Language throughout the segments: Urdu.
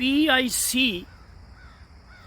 PIC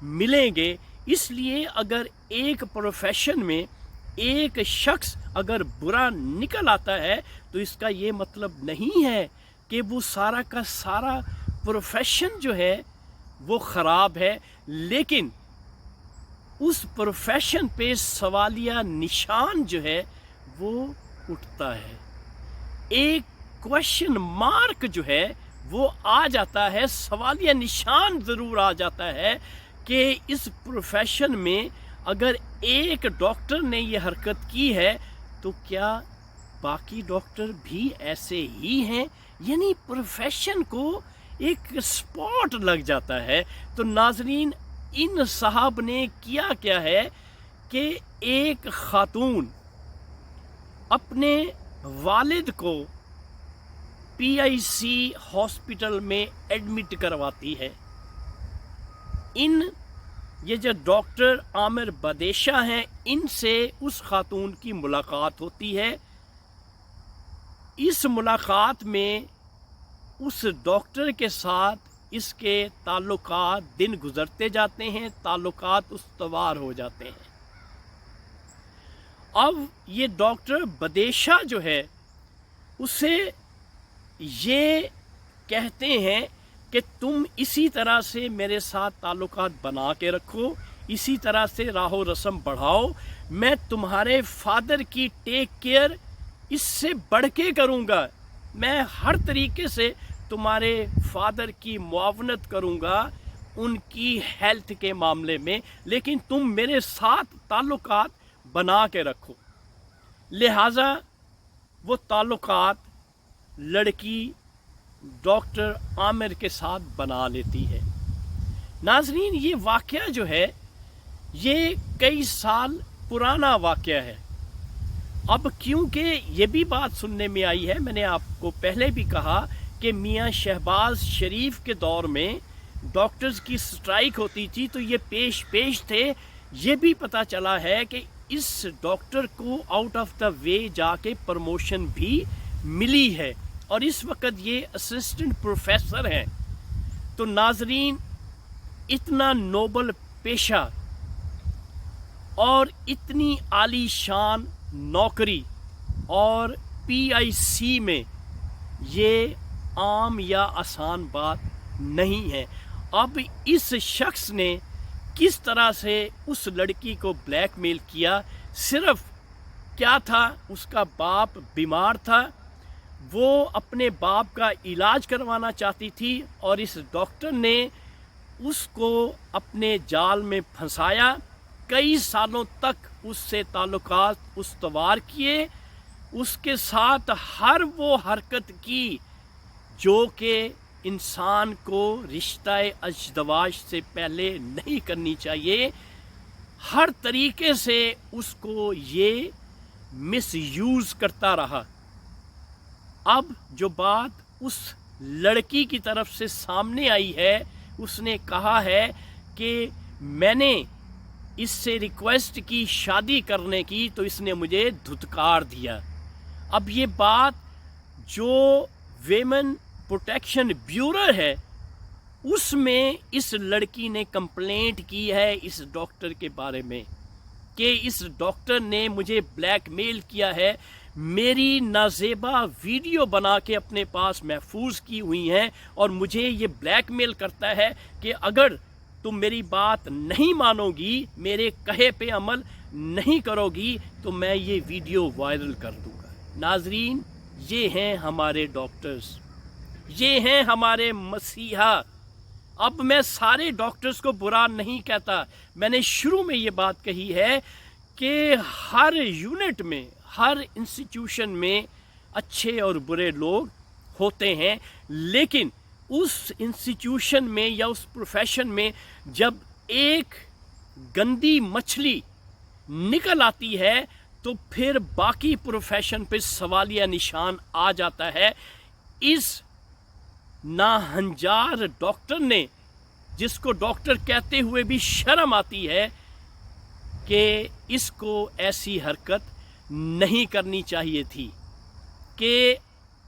ملیں گے. اس لیے اگر ایک پروفیشن میں ایک شخص اگر برا نکل آتا ہے تو اس کا یہ مطلب نہیں ہے کہ وہ سارا کا سارا پروفیشن جو ہے وہ خراب ہے، لیکن اس پروفیشن پہ سوالیہ نشان جو ہے وہ اٹھتا ہے. ایک کوشچن مارک جو ہے وہ آ جاتا ہے، سوالیہ نشان ضرور آ جاتا ہے کہ اس پروفیشن میں اگر ایک ڈاکٹر نے یہ حرکت کی ہے تو کیا باقی ڈاکٹر بھی ایسے ہی ہیں؟ یعنی پروفیشن کو ایک سپاٹ لگ جاتا ہے. تو ناظرین، ان صاحب نے کیا ہے کہ ایک خاتون اپنے والد کو PIC ہاسپٹل میں ایڈمٹ کرواتی ہے. یہ جو ڈاکٹر عامر بدیشہ ہیں، ان سے اس خاتون کی ملاقات ہوتی ہے. اس ملاقات میں اس ڈاکٹر کے ساتھ اس کے تعلقات دن گزرتے جاتے ہیں، تعلقات استوار ہو جاتے ہیں. اب یہ ڈاکٹر بدیشہ جو ہے اسے یہ کہتے ہیں کہ تم اسی طرح سے میرے ساتھ تعلقات بنا کے رکھو، اسی طرح سے راہ و رسم بڑھاؤ، میں تمہارے فادر کی ٹیک کیئر اس سے بڑھ کے کروں گا، میں ہر طریقے سے تمہارے فادر کی معاونت کروں گا ان کی ہیلتھ کے معاملے میں، لیکن تم میرے ساتھ تعلقات بنا کے رکھو. لہٰذا وہ تعلقات لڑکی ڈاکٹر عامر کے ساتھ بنا لیتی ہے. ناظرین، یہ واقعہ جو ہے یہ کئی سال پرانا واقعہ ہے. اب کیونکہ یہ بھی بات سننے میں آئی ہے، میں نے آپ کو پہلے بھی کہا کہ میاں شہباز شریف کے دور میں ڈاکٹرز کی سٹرائک ہوتی تھی تو یہ پیش تھے. یہ بھی پتہ چلا ہے کہ اس ڈاکٹر کو آؤٹ آف دا وے جا کے پروموشن بھی ملی ہے اور اس وقت یہ اسسٹنٹ پروفیسر ہیں. تو ناظرین، اتنا نوبل پیشہ اور اتنی عالی شان نوکری اور PIC میں یہ عام یا آسان بات نہیں ہے. اب اس شخص نے کس طرح سے اس لڑکی کو بلیک میل کیا؟ صرف کیا تھا، اس کا باپ بیمار تھا، وہ اپنے باپ کا علاج کروانا چاہتی تھی اور اس ڈاکٹر نے اس کو اپنے جال میں پھنسایا. کئی سالوں تک اس سے تعلقات استوار کیے، اس کے ساتھ ہر وہ حرکت کی جو کہ انسان کو رشتہ ازدواج سے پہلے نہیں کرنی چاہیے. ہر طریقے سے اس کو یہ مس یوز کرتا رہا. اب جو بات اس لڑکی کی طرف سے سامنے آئی ہے، اس نے کہا ہے کہ میں نے اس سے ریکویسٹ کی شادی کرنے کی تو اس نے مجھے دھتکار دیا. اب یہ بات جو ویمن پروٹیکشن بیورو ہے اس میں اس لڑکی نے کمپلینٹ کی ہے اس ڈاکٹر کے بارے میں کہ اس ڈاکٹر نے مجھے بلیک میل کیا ہے. میری نازیبا ویڈیو بنا کے اپنے پاس محفوظ کی ہوئی ہیں اور مجھے یہ بلیک میل کرتا ہے کہ اگر تم میری بات نہیں مانو گی، میرے کہے پہ عمل نہیں کرو گی تو میں یہ ویڈیو وائرل کر دوں گا. ناظرین، یہ ہیں ہمارے ڈاکٹرز، یہ ہیں ہمارے مسیحا. اب میں سارے ڈاکٹرز کو برا نہیں کہتا، میں نے شروع میں یہ بات کہی ہے کہ ہر یونٹ میں، ہر انسٹیٹیوشن میں اچھے اور برے لوگ ہوتے ہیں، لیکن اس انسٹیٹیوشن میں یا اس پروفیشن میں جب ایک گندی مچھلی نکل آتی ہے تو پھر باقی پروفیشن پہ سوالیہ نشان آ جاتا ہے. اس ناہنجار ڈاکٹر نے، جس کو ڈاکٹر کہتے ہوئے بھی شرم آتی ہے، کہ اس کو ایسی حرکت نہیں کرنی چاہیے تھی. کہ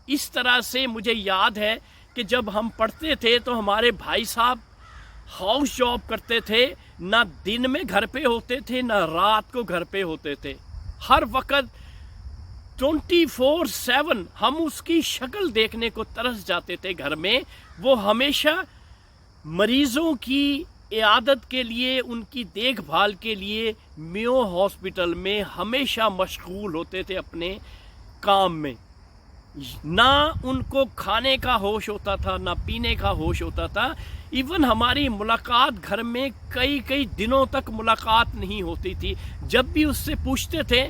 اس طرح سے مجھے یاد ہے کہ جب ہم پڑھتے تھے تو ہمارے بھائی صاحب ہاؤس جاب کرتے تھے، نہ دن میں گھر پہ ہوتے تھے نہ رات کو گھر پہ ہوتے تھے، ہر وقت 24/7 ہم اس کی شکل دیکھنے کو ترس جاتے تھے گھر میں۔ وہ ہمیشہ مریضوں کی عیادت کے لیے، ان کی دیکھ بھال کے لیے میو ہاسپٹل میں ہمیشہ مشغول ہوتے تھے اپنے کام میں۔ نہ ان کو کھانے کا ہوش ہوتا تھا نہ پینے کا ہوش ہوتا تھا۔ ایون ہماری ملاقات گھر میں کئی دنوں تک ملاقات نہیں ہوتی تھی۔ جب بھی اس سے پوچھتے تھے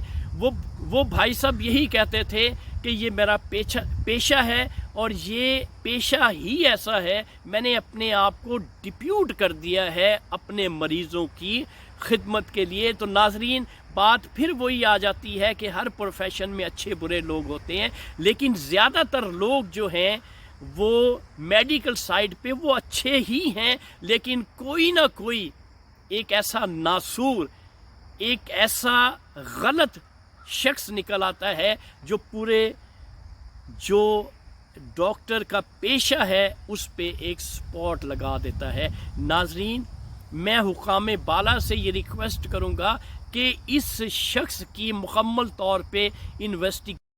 وہ بھائی صاحب یہی کہتے تھے کہ یہ میرا پیشہ ہے اور یہ پیشہ ہی ایسا ہے، میں نے اپنے آپ کو ڈپیوٹ کر دیا ہے اپنے مریضوں کی خدمت کے لیے۔ تو ناظرین، بات پھر وہی آ جاتی ہے کہ ہر پروفیشن میں اچھے برے لوگ ہوتے ہیں، لیکن زیادہ تر لوگ جو ہیں وہ میڈیکل سائیڈ پہ وہ اچھے ہی ہیں، لیکن کوئی نہ کوئی ایک ایسا ناسور، ایک ایسا غلط شخص نکل آتا ہے جو ڈاکٹر کا پیشہ ہے اس پہ ایک سپاٹ لگا دیتا ہے۔ ناظرین، میں حکام بالا سے یہ ریکویسٹ کروں گا کہ اس شخص کی مکمل طور پہ انویسٹیگیشن